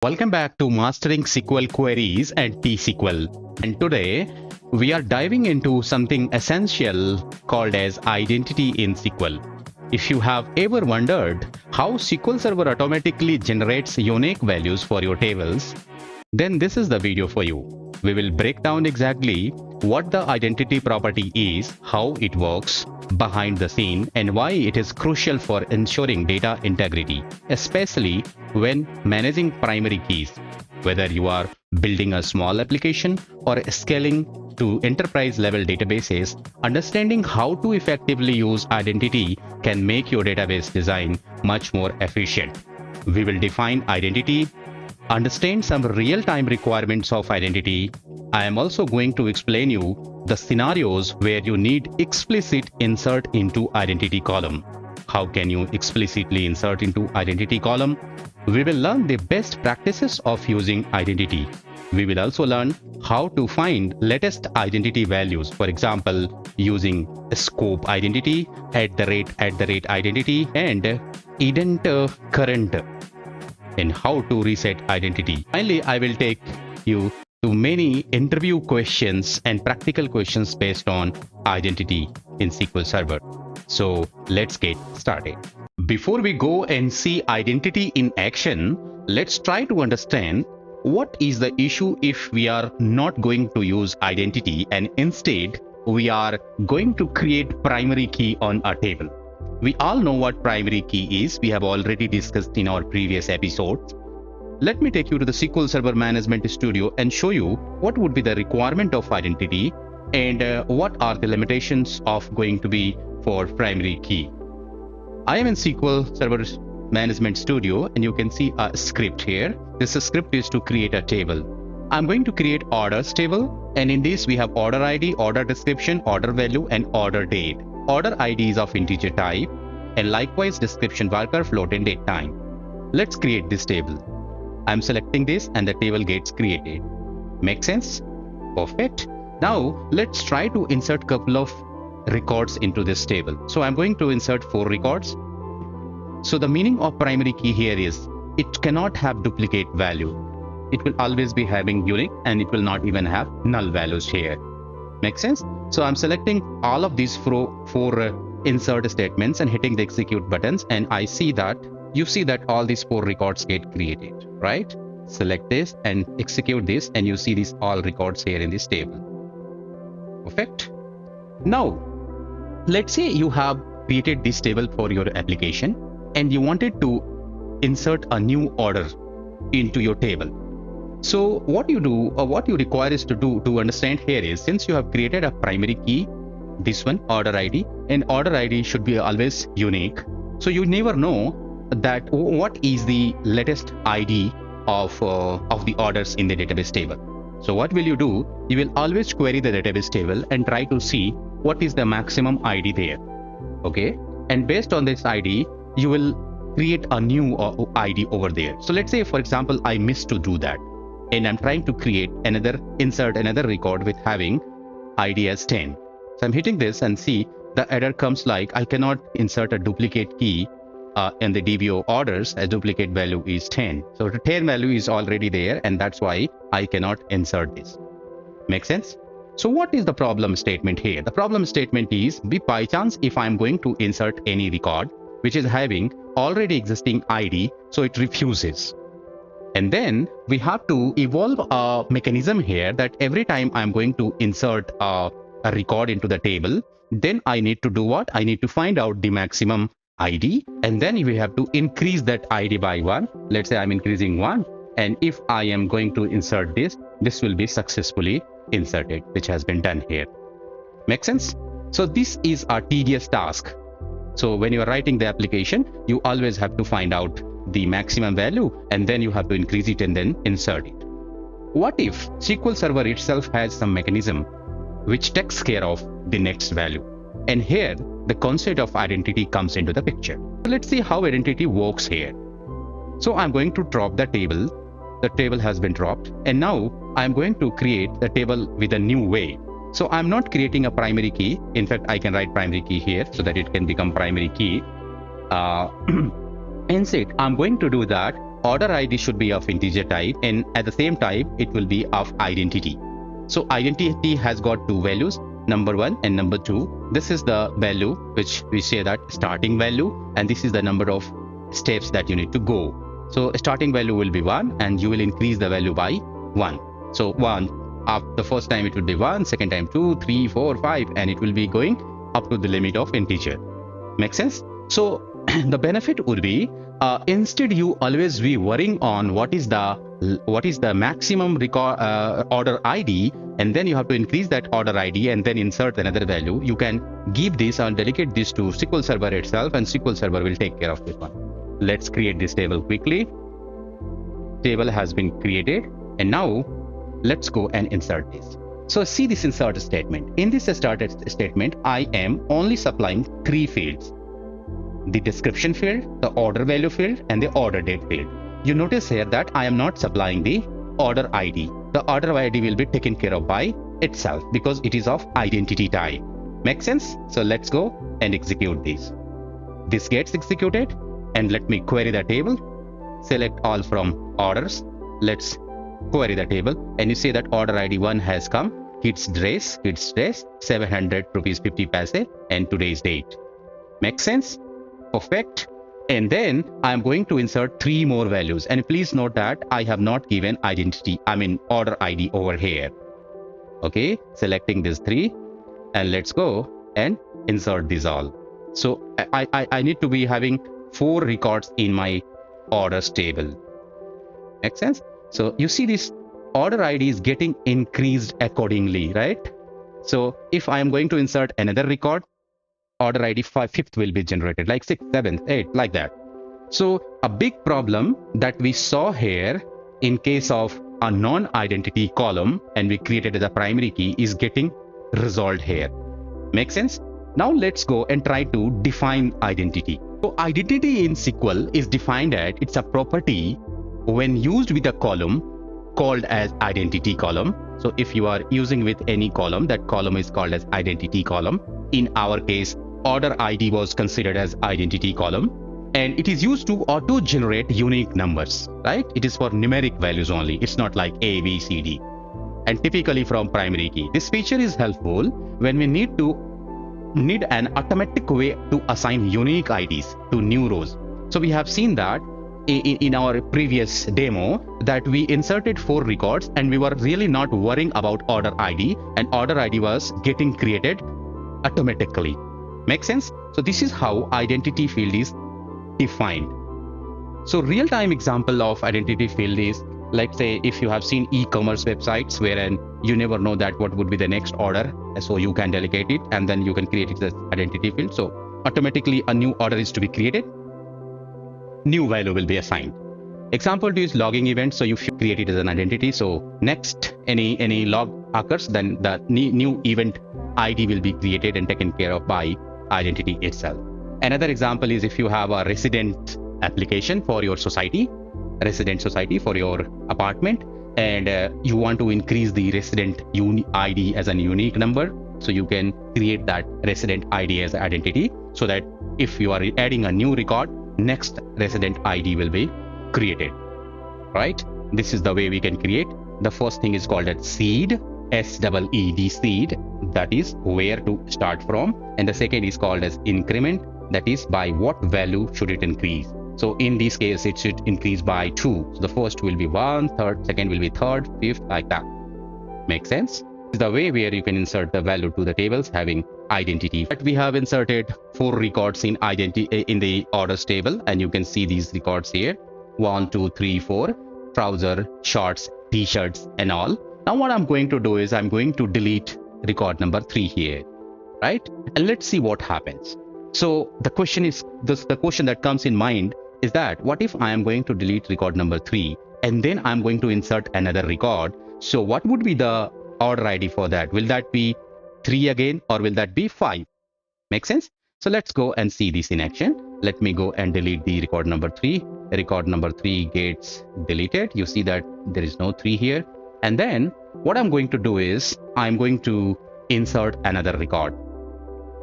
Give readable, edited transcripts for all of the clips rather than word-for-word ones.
Welcome back to Mastering SQL Queries and T-SQL. And today we are diving into something essential called as identity in SQL. If you have ever wondered how SQL Server automatically generates unique values for your tables, then this is the video for you. We will break down exactly what the identity property is, how it works behind the scene, and why it is crucial for ensuring data integrity, especially when managing primary keys. Whether you are building a small application or scaling to enterprise-level databases, understanding how to effectively use identity can make your database design much more efficient. We will define identity, understand some real-time requirements of identity. I am also going to explain you the scenarios where you need explicit insert into identity column. How can you explicitly insert into identity column? We will learn the best practices of using identity. We will also learn how to find latest identity values. For example, using scope identity, @ identity, and ident current, and how to reset identity. Finally, I will take you to many interview questions and practical questions based on identity in SQL Server. So let's get started. Before we go and see identity in action, let's try to understand what is the issue if we are not going to use identity and instead we are going to create primary key on a table. We all know what primary key is. We have already discussed in our previous episodes. Let me take you to the SQL Server Management Studio and show you what would be the requirement of identity and what are the limitations of going to be for primary key. I am in SQL Server Management Studio and you can see a script here. This script is to create a table. I'm going to create orders table, and in this we have order ID, order description, order value, and order date. Order ID is of integer type, and likewise description varchar, float, and date time. Let's create this table. I'm selecting this and the table gets created. Make sense? Perfect. Now let's try to insert couple of records into this table. So I'm going to insert 4 records. So the meaning of primary key here is it cannot have duplicate value. It will always be having unique and it will not even have null values here. Make sense? So I'm selecting all of these 4 insert statements and hitting the execute buttons, and you see that all these 4 records get created, right? Select this and execute this, and you see these all records here in this table. Perfect. Now, let's say you have created this table for your application and you wanted to insert a new order into your table. So what you do, or what you require is to understand here is, since you have created a primary key, this one, order ID, and order ID should be always unique. So you never know that what is the latest ID of the orders in the database table. So what will you do? You will always query the database table and try to see what is the maximum ID there. Okay, and based on this ID, you will create a new ID over there. So let's say, for example, I missed to do that, and I'm trying to insert another record with having ID as 10. So I'm hitting this and see the error comes like I cannot insert a duplicate key in the DBO orders. A duplicate value is 10. So the 10 value is already there, and that's why I cannot insert this. Make sense? So what is the problem statement here? The problem statement is, by chance, if I'm going to insert any record which is having already existing ID, so it refuses. And then we have to evolve a mechanism here that every time I'm going to insert a record into the table, then I need to do what? I need to find out the maximum ID, and then we have to increase that ID by 1. Let's say I'm increasing 1, and if I am going to insert this will be successfully inserted, which has been done here. Make sense? So this is a tedious task. So when you are writing the application, you always have to find out the maximum value, and then you have to increase it and then insert it. What if SQL Server itself has some mechanism which takes care of the next value? And here the concept of identity comes into the picture. Let's see how identity works here. So I'm going to drop the table. The table has been dropped, and now I'm going to create the table with a new way. So I'm not creating a primary key. In fact, I can write primary key here so that it can become primary key. Instead, I'm going to do that order ID should be of integer type, and at the same time it will be of identity. So identity has got two values, number 1 and number 2. This is the value which we say that starting value, and this is the number of steps that you need to go. So starting value will be 1, and you will increase the value by 1. So 1, after the first time it will be 1, second time 2, 3, 4, 5, and it will be going up to the limit of integer. Make sense? So the benefit would be, instead you always be worrying on what is the maximum record order ID, and then you have to increase that order ID and then insert another value. You can give this and delegate this to SQL Server itself, and SQL Server will take care of this one. Let's create this table quickly. Table has been created, and now let's go and insert this. So see this insert statement. In this insert statement, I am only supplying 3 fields: the description field, the order value field, and the order date field. You notice here that I am not supplying the order ID. The order ID will be taken care of by itself because it is of identity type. Make sense? So let's go and execute this. This gets executed, and let me query the table. Select all from orders. Let's query the table, and you see that order ID 1 has come. Its dress, 700 rupees 50 paise, and today's date. Make sense? Perfect. And then I'm going to insert 3 more values, and please note that I have not given order ID over here. Okay, selecting these 3, and let's go and insert these all. So I need to be having 4 records in my orders table. Make sense? So you see this order ID is getting increased accordingly, right? So if I am going to insert another record, order ID 5th will be generated, like 6th, 7th, 8th, like that. So a big problem that we saw here in case of a non-identity column, and we created as a primary key, is getting resolved here. Make sense? Now let's go and try to define identity. So identity in SQL is defined as, it's a property when used with a column called as identity column. So if you are using with any column, that column is called as identity column. In our case, order ID was considered as identity column, and it is used to auto generate unique numbers, right? It is for numeric values only. It's not like A, B, C, D, and typically from primary key. This feature is helpful when we need an automatic way to assign unique IDs to new rows. So we have seen that in our previous demo, that we inserted 4 records, and we were really not worrying about order ID, and order ID was getting created automatically. Make sense? So this is how identity field is defined. So real-time example of identity field is, like, say, if you have seen e-commerce websites wherein you never know that what would be the next order, so you can delegate it, and then you can create it as identity field. So automatically a new order is to be created, new value will be assigned. Example 2 is logging event. So you create it as an identity. So next any log occurs, then the new event ID will be created and taken care of by identity itself. Another example is if you have a resident application for your society, resident society for your apartment, and you want to increase the resident ID as a unique number, so you can create that resident ID as identity, so that if you are adding a new record, next resident ID will be created, right? This is the way we can create. The first thing is called as seed, SEED, seed, that is where to start from, and the second is called as increment, that is by what value should it increase. So in this case, it should increase by 2. So the first will be 1, third, second will be third, 5th, like that. Make sense? This is the way where you can insert the value to the tables having identity. But we have inserted 4 records in the orders table, and you can see these records here: 1, 2, 3, 4, trouser, shorts, t-shirts, and all. Now what I'm going to do is I'm going to delete record number 3 here, right? And let's see what happens. So the question is, the question that comes in mind is that, what if I am going to delete record number 3 and then I'm going to insert another record? So what would be the order ID for that? Will that be 3 again, or will that be 5? Make sense? So let's go and see this in action. Let me go and delete the record number 3. Record number 3 gets deleted. You see that there is no 3 here. And then what I'm going to do is I'm going to insert another record.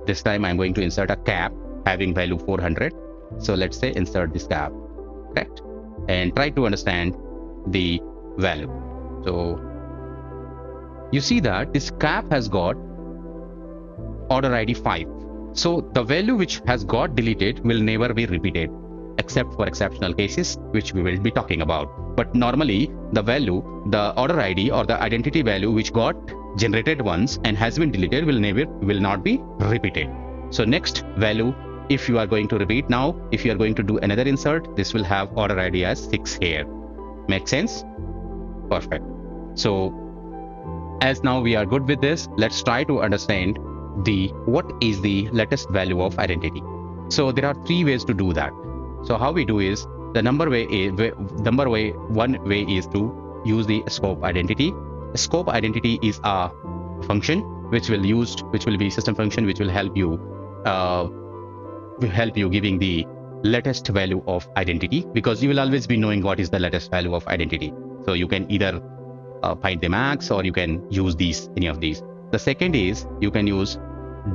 This time I'm going to insert a cap having value 400. So let's say insert this cap, correct? and try to understand the value. So you see that this cap has got order ID 5. So the value which has got deleted will never be repeated, except for exceptional cases, which we will be talking about. But normally the value, the order ID or the identity value which got generated once and has been deleted will not be repeated. So next value, if you are going to repeat now, if you are going to do another insert, this will have order ID as 6 here. Make sense? Perfect. So as now we are good with this, let's try to understand what is the latest value of identity. So there are 3 ways to do that. So how we do is one way is to use the scope identity. Scope identity is a function which will be system function which will help you giving the latest value of identity, because you will always be knowing what is the latest value of identity. So you can either find the max, or you can use any of these. The second is you can use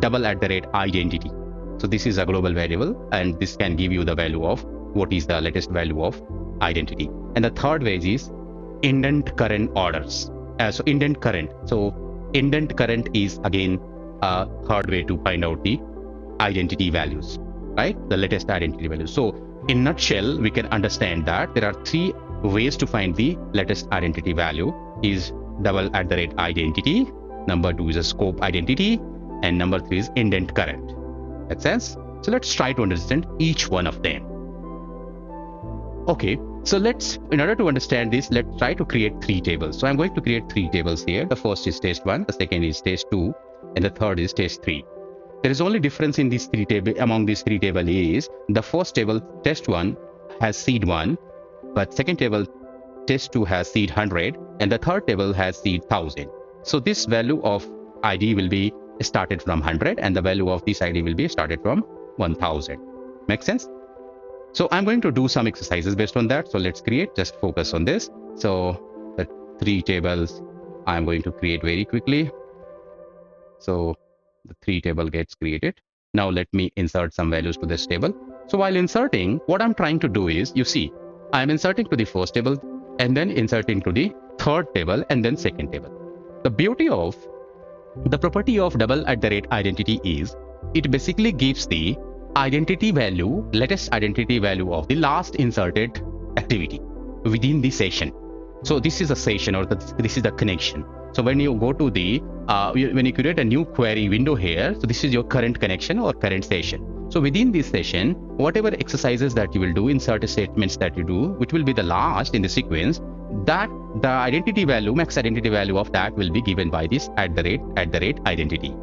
=identity. So this is a global variable, and this can give you the value of what is the latest value of identity. And the third way is indent current orders. So indent current. So indent current is again a third way to find out the identity values, right? The latest identity values. So in nutshell, we can understand that there are 3 ways to find the latest identity value: is =identity, number 2 is a scope identity, and number 3 is indent current. Make sense? So let's try to understand each one of them. Okay, so in order to understand this, let's try to create 3 tables. So I'm going to create 3 tables here. The first is test 1, the second is test 2, and the third is test 3. There is only difference in these 3 tables. Among these 3 tables is the first table, test 1, has seed 1, but second table, test 2, has seed 100, and the third table has seed 1000. So this value of ID will be started from 100, and the value of this ID will be started from 1000. Make sense? So I'm going to do some exercises based on that. So let's create, just focus on this. So the 3 tables I'm going to create very quickly. So the 3 table gets created. Now let me insert some values to this table. So while inserting, what I'm trying to do is, you see, I'm inserting to the first table and then inserting to the third table and then second table. The property of =identity is it basically gives the identity value, latest identity value of the last inserted activity within the session. So this is a session, or this is the connection. So when you go to when you create a new query window here, so this is your current connection or current session. So within this session, whatever exercises that you will do, insert statements that you do, which will be the last in the sequence, that the identity value, max identity value of that will be given by this @identity.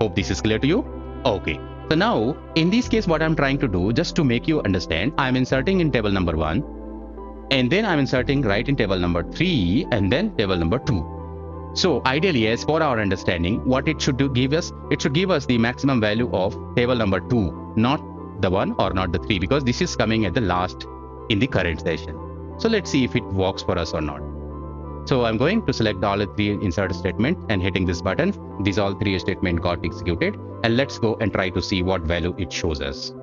Hope this is clear to you. Okay. So now in this case, what I'm trying to do, just to make you understand, I'm inserting in table number 1, and then I'm inserting right in table number 3, and then table number 2. So ideally, as for our understanding, what it should give us, it should give us the maximum value of table number 2, not the 1 or not the 3, because this is coming at the last in the current session. So let's see if it works for us or not. So I'm going to select all the 3 insert statement and hitting this button. These all 3 statement got executed, and let's go and try to see what value it shows us.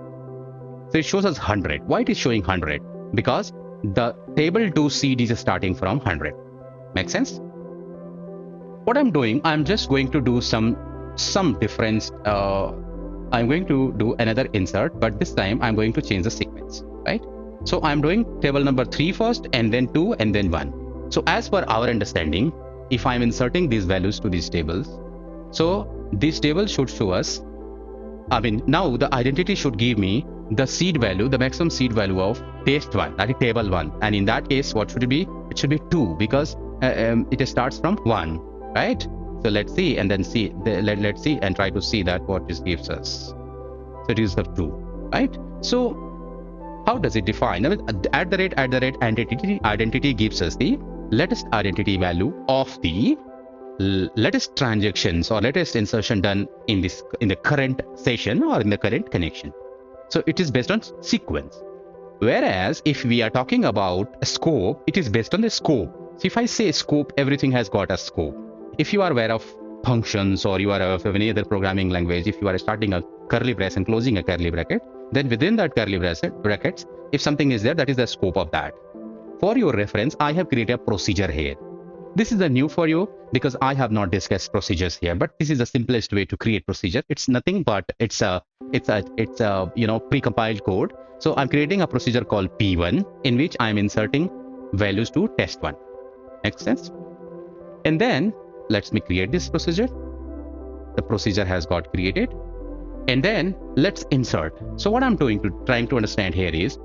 So it shows us 100. Why it is showing 100? Because the table 2 seed is starting from 100. Make sense? What I'm doing, I'm just going to do some difference. I'm going to do another insert, but this time I'm going to change the sequence, right? So I'm doing table number 3 first, and then 2, and then 1. So as per our understanding, if I'm inserting these values to these tables, so this table should show us, now the identity should give me the seed value, the maximum seed value of test 1, that is table 1. And in that case, what should it be? It should be 2, because it starts from 1, right? So let's see, and then see, let's see and try to see that what this gives us. So it is the 2, right? So how does it define? @identity gives us the latest identity value of the latest transactions or latest insertion done in the current session or in the current connection. So it is based on sequence. Whereas if we are talking about a scope, it is based on the scope. So if I say scope, everything has got a scope. If you are aware of functions, or you are aware of any other programming language, if you are starting a curly brace and closing a curly bracket, Then within that curly brackets, if something is there, that is the scope of that. For your reference, I have created a procedure here. This is the new for you because I have not discussed procedures here, but this is the simplest way to create procedure. It's nothing but it's a precompiled code. So I'm creating a procedure called P1 in which I'm inserting values to test1. Makes sense? And then let's me create this procedure. The procedure has got created. And then let's insert. So what I'm trying to understand here is,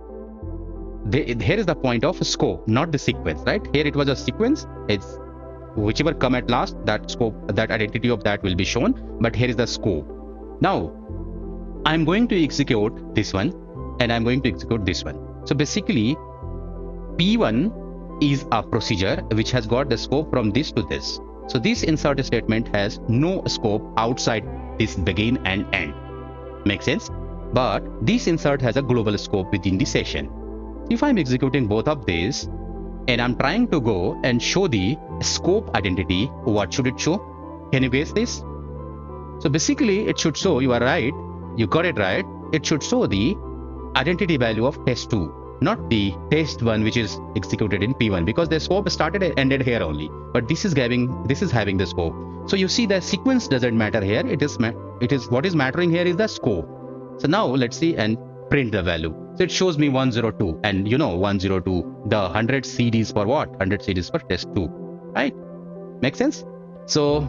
here is the point of scope, not the sequence, right? Here it was a sequence. It's whichever come at last, that scope, that identity of that will be shown. But here is the scope. Now, I'm going to execute this one and I'm going to execute this one. So basically, P1 is a procedure which has got the scope from this to this. So this insert statement has no scope outside this begin and end. Makes sense? But this insert has a global scope within the session. If I'm executing both of these and I'm trying to go and show the scope identity, what should it show? Can you guess this? So basically it should show, you are right, you got it right. It should show the identity value of test2, not the test1 which is executed in P1, because the scope started and ended here only. But this is having the scope. So you see the sequence doesn't matter here. It is what is mattering here is the scope. So now let's see and print the value. So it shows me 102, and 102, the 100 seed is for what? 100 seed is for test2, right? Make sense? So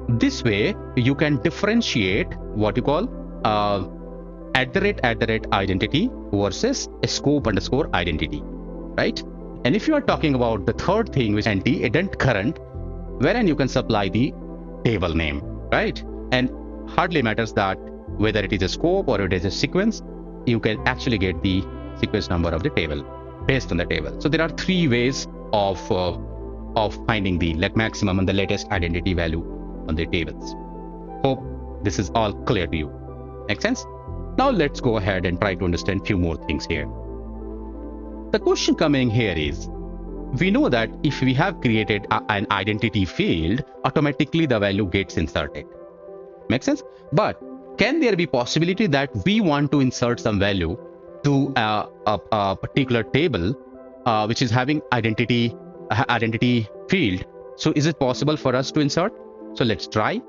this way you can differentiate what you call @identity versus a scope underscore identity, right? And if you are talking about the third thing, which is ident current, wherein you can supply the table name, right? And hardly matters that whether it is a scope or it is a sequence, you can actually get the sequence number of the table based on the table. So there are three ways of finding the maximum and the latest identity value on the tables. Hope this is all clear to you. Make sense? Now let's go ahead and try to understand few more things here. The question coming here is, we know that if we have created an identity field, automatically the value gets inserted. Make sense? But can there be possibility that we want to insert some value to a particular table which is having identity field? So is it possible for us to insert? So let's try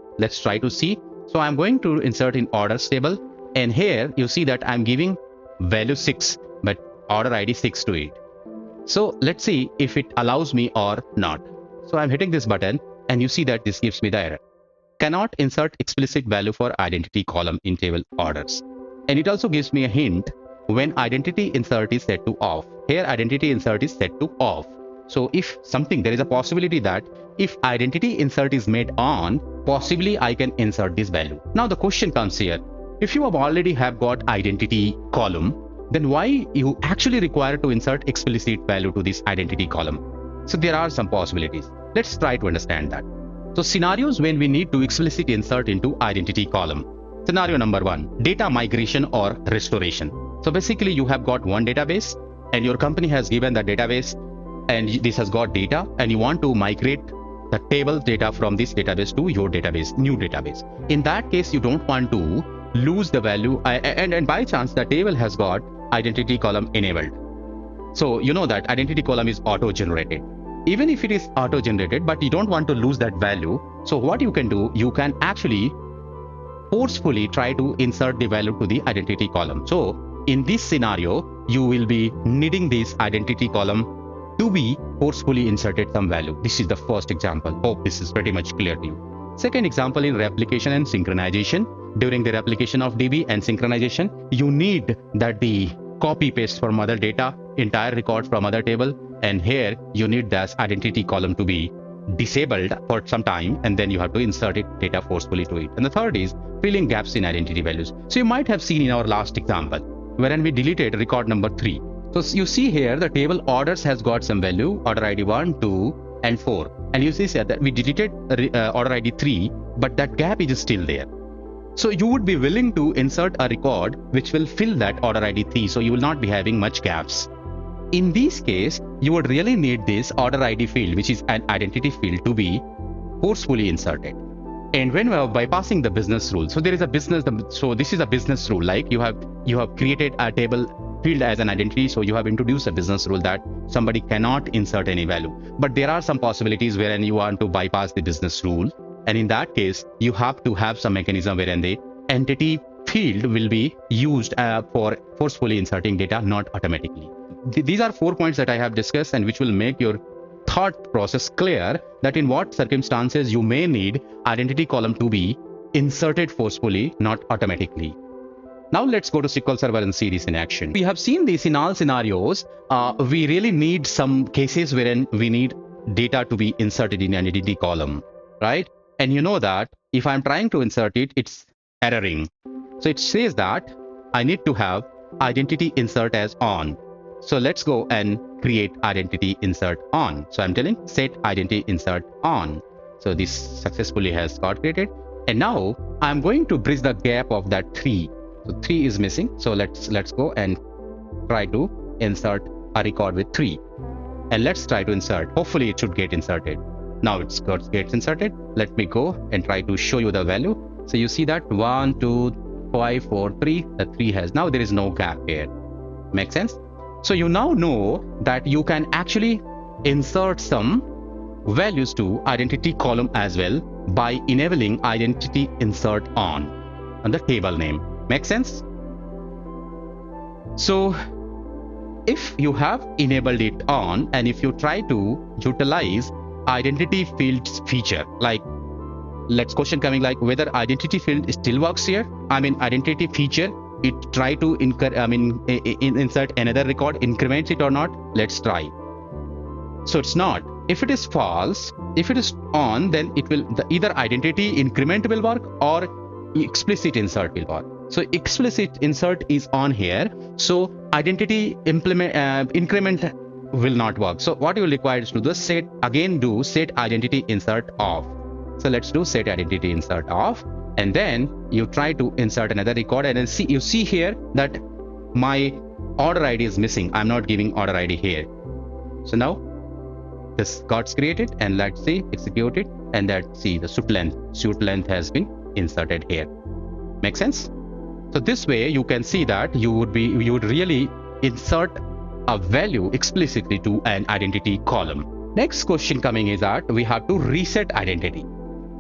to see. So I'm going to insert in orders table, and here you see that I'm giving value 6 but order ID 6 to it. So let's see if it allows me or not. So I'm hitting this button and you see that this gives me the error. Cannot insert explicit value for identity column in table orders. And it also gives me a hint when identity insert is set to off. Here identity insert is set to off. So if there is a possibility that if identity insert is made on, possibly I can insert this value. Now the question comes here. If you have already got identity column, then why you actually require to insert explicit value to this identity column? So there are some possibilities. Let's try to understand that. So scenarios when we need to explicitly insert into identity column. Scenario number 1, data migration or restoration. So basically you have got one database and your company has given the database and this has got data and you want to migrate the table data from this database to your database, new database. In that case, you don't want to lose the value and by chance the table has got identity column enabled. So you know that identity column is auto-generated. Even if it is auto-generated, but you don't want to lose that value. So what you can do, you can actually forcefully try to insert the value to the identity column. So in this scenario, you will be needing this identity column to be forcefully inserted some value. This is the first example. Hope this is pretty much clear to you. Second example in replication and synchronization. During the replication of DB and synchronization, you need that the copy paste from other data, entire record from other table, and here you need this identity column to be disabled for some time, and then you have to insert it data forcefully to it. And the third is filling gaps in identity values. So you might have seen in our last example wherein we deleted record number 3. So you see here the table orders has got some value, order ID 1, 2 and 4, and you see that we deleted order ID 3, but that gap is still there. So you would be willing to insert a record which will fill that order ID 3, so you will not be having much gaps. In this case, you would really need this order ID field, which is an identity field, to be forcefully inserted. And when we are bypassing the business rule, so there is a business, so this is a business rule, like you have created a table field as an identity, so you have introduced a business rule that somebody cannot insert any value. But there are some possibilities wherein you want to bypass the business rule, and in that case you have to have some mechanism wherein the entity field will be used for forcefully inserting data, not automatically. These are 4 points that I have discussed, and which will make your thought process clear that in what circumstances you may need identity column to be inserted forcefully, not automatically. Now let's go to SQL Server and see this in action. We have seen this in all scenarios. We really need some cases wherein we need data to be inserted in an identity column, right? And you know that if I'm trying to insert it, it's erroring. So it says that I need to have identity insert as on. So let's go and create identity insert on. So I'm telling set identity insert on. So this successfully has got created. And now I'm going to bridge the gap of that 3. So 3 is missing. So let's go and try to insert a record with 3. And let's try to insert. Hopefully it should get inserted. Now it gets inserted. Let me go and try to show you the value. So you see that 1, 2, 5, 4, 3. The 3 has, now there is no gap here. Make sense? So you now know that you can actually insert some values to identity column as well by enabling identity insert on the table name. Make sense? So if you have enabled it on, and if you try to utilize identity fields feature, like let's question coming like whether identity field still works here. I mean identity feature, it try to insert another record, increment it or not. Let's try. So it's not. If it is false, if it is on, then it will either identity increment will work or explicit insert will work. So explicit insert is on here, so identity increment will not work. So what you will require is to do set identity insert off. So let's do set identity insert off, and then you try to insert another record, and then you see here that my order ID is missing. I'm not giving order ID here. So now this got created, and let's see, execute it, and let's see the suit length has been inserted here. Make sense? So this way you can see that you would really insert a value explicitly to an identity column. Next question coming is that we have to reset identity.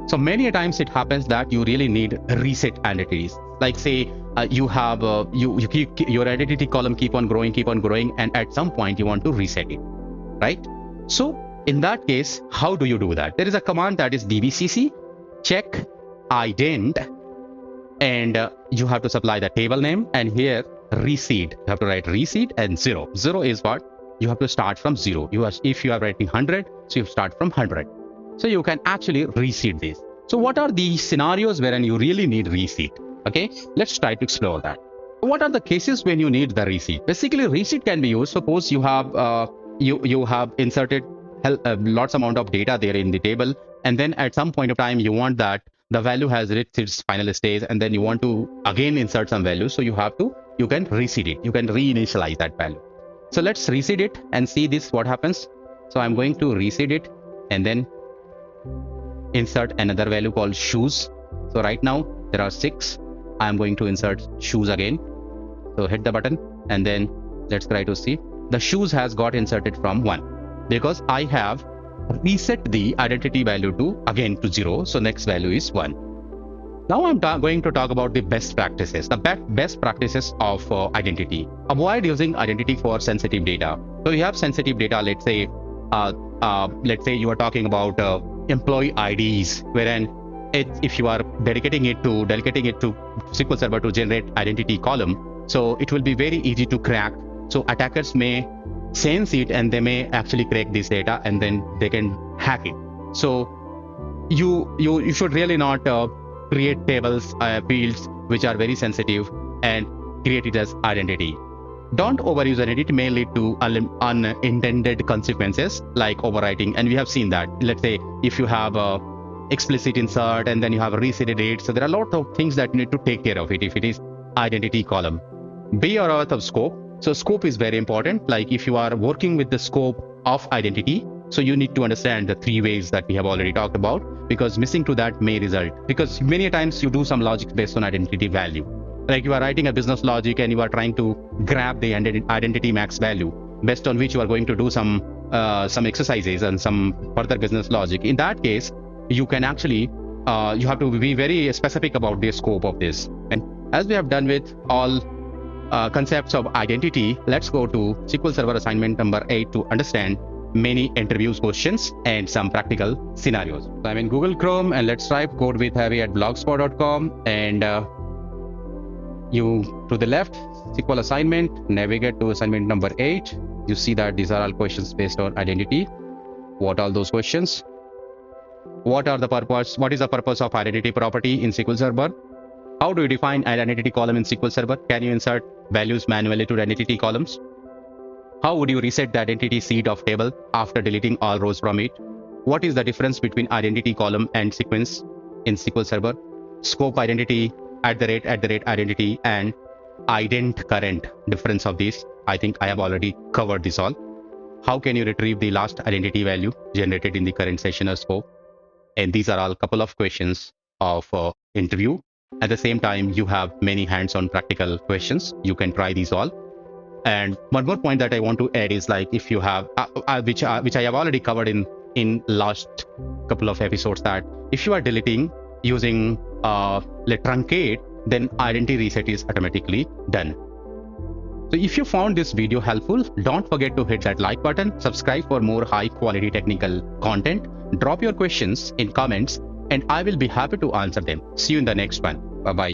So many times it happens that you really need reset identities. Like say you have your identity column keep on growing, and at some point you want to reset it, right? So in that case, how do you do that? There is a command that is dbcc check ident, and you have to supply the table name, and here reseed, you have to write reseed, and 0 is what you have to start from 0. If you are writing 100, so you start from 100. So you can actually reseed this. So what are the scenarios wherein you really need reseed? Okay, let's try to explore that. What are the cases when you need the reseed? Basically, reseed can be used. Suppose you have you have inserted lots amount of data there in the table, and then at some point of time you want that the value has reached its final stage, and then you want to again insert some value. So you can reseed it. You can reinitialize that value. So let's reseed it and see this what happens. So I'm going to reseed it and then insert another value called shoes. So right now there are 6. I'm going to insert shoes again. So hit the button, and then let's try to see. The shoes has got inserted from 1 because I have reset the identity value to 0. So next value is 1. Now I'm going to talk about the best practices, the best practices of identity. Avoid using identity for sensitive data. So you have sensitive data. Let's say you are talking about employee IDs, wherein if you are dedicating it to SQL Server to generate identity column, so it will be very easy to crack. So attackers may sense it, and they may actually crack this data, and then they can hack it. So you should really not create tables, fields which are very sensitive and create it as identity. Don't overuse identity. It may lead to unintended consequences like overwriting, and we have seen that. Let's say if you have a explicit insert and then you have a reseeded it, so there are a lot of things that you need to take care of it if it is identity column. Be aware of scope. So scope is very important. Like if you are working with the scope of identity, So you need to understand the 3 ways that we have already talked about, because missing to that may result, because many times you do some logic based on identity value. Like you are writing a business logic and you are trying to grab the identity max value, based on which you are going to do some exercises and some further business logic. In that case, you can actually you have to be very specific about the scope of this. And as we have done with all concepts of identity, let's go to SQL Server assignment number 8 to understand many interview questions and some practical scenarios. So I'm in Google Chrome and let's type CodeWithAbby@blogspot.com, and you to the left, SQL assignment, navigate to assignment number 8. You see that these are all questions based on identity. What are those questions? What is the purpose of identity property in SQL Server? How do you define an identity column in SQL Server? Can you insert values manually to identity columns? How would you reset the identity seed of table after deleting all rows from it? What is the difference between identity column and sequence in SQL Server? Scope identity, @identity, and ident current. Difference of these, I think I have already covered this all. How can you retrieve the last identity value generated in the current session or scope? And these are all couple of questions of interview. At the same time, you have many hands-on practical questions. You can try these all. And one more point that I want to add is, like, if you have which I have already covered in last couple of episodes, that if you are deleting using truncate, then identity reset is automatically done. So if you found this video helpful, don't forget to hit that like button, subscribe for more high quality technical content, drop your questions in comments, and I will be happy to answer them. See you in the next one. Bye-bye.